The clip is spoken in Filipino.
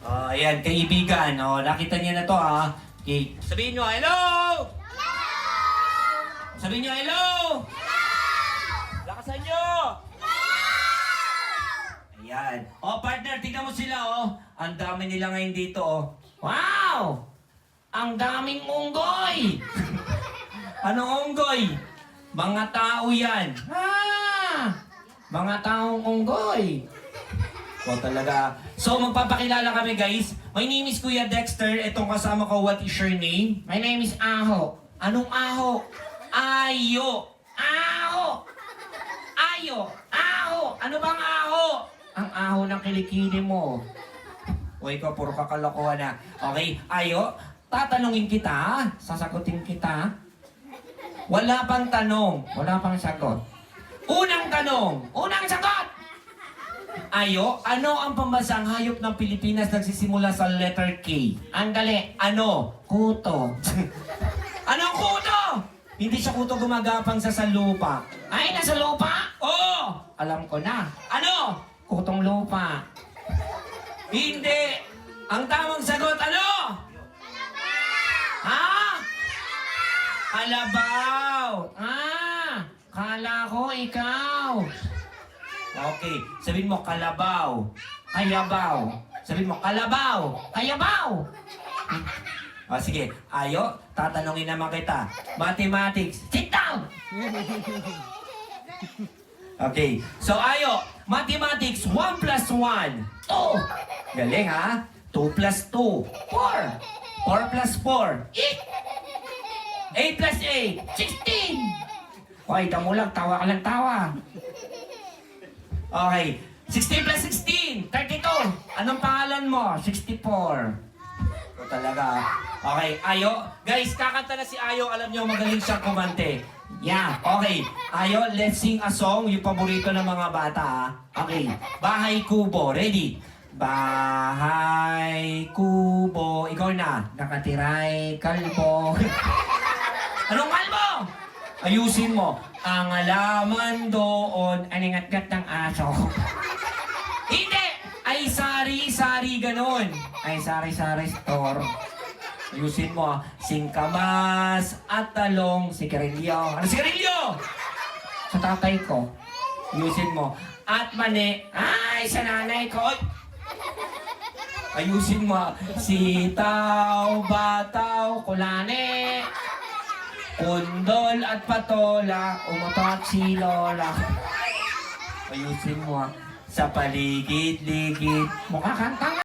Ayan, kaibigan. Nakita niya na to, ha? Okay. Sabihin nyo, hello! Sabihin nyo, hello! Lakasan nyo! Ayan. Partner, tingnan mo sila, Ang dami nila ngayon dito, Wow! Ang daming unggoy! Anong unggoy? Mga tao yan. Mga taong unggoy. Talaga. So, magpapakilala kami, guys. My name is Kuya Dexter. Itong kasama ko, what is your name? My name is Aho. Anong Aho? Ayo. Aho. Ayo. Aho. Ano bang Aho? Ang Aho ng kilikili mo. O ikaw, puro kakalokohan na. Okay, Ayo. Tatanungin kita. Sasagutin kita. Wala pang tanong. Wala pang sagot. Unang tanong. Unang sagot! Ayo, ano ang pambasang hayop ng Pilipinas nagsisimula sa letter K? Ang dali. Ano? Kuto. Anong kuto? Hindi siya kuto gumagapang sa lupa. Ay, nasa lupa? Oo! Alam ko na. Ano? Kutong lupa. Hindi. Ang tamang sagot, ano? Ha? Kalabaw. Kala ko ikaw. Okay, sabihin mo kalabaw. Kayabaw. Sabihin mo kalabaw. Kayabaw. Sige, Ayo, tatanungin naman kita. Mathematics. Sit down! Okay, so Ayo, mathematics, 1 plus 1. 2. Galing, ha? 2 plus 2. 4. 4 plus 4. 8. 8 plus 8. 16. Hoy, tamo lang, tawa ka lang tawa. Okay, 16 plus 16, 32. Anong pangalan mo? 64. Ito talaga. Okay, Ayo. Guys, kakanta na si Ayo. Alam niyo, magaling siya kumante. Yeah, okay. Ayo, let's sing a song. Yung paborito ng mga bata, ha? Okay, Bahay Kubo. Ready? Bahay Kubo. Ikaw na. Nakatiray kalbo. Anong kalbo? Ayusin mo. Ang alaman doon, aningat-gat ng aso. Hindi! Ay, sari-sari ganon. Ay, sari-sari store. Ayusin mo. Singkamas at talong, sigarilyo. Ano sigarilyo? Sa tatay ko. Ayusin mo. At mani. Ay, sa nanay ko. Ay! Ayusin mo. Sitaw, bataw, kulane. Kundol at patola, umutot si Lola. Ayusin mo, sa paligid-ligid. Mukha kang tanga.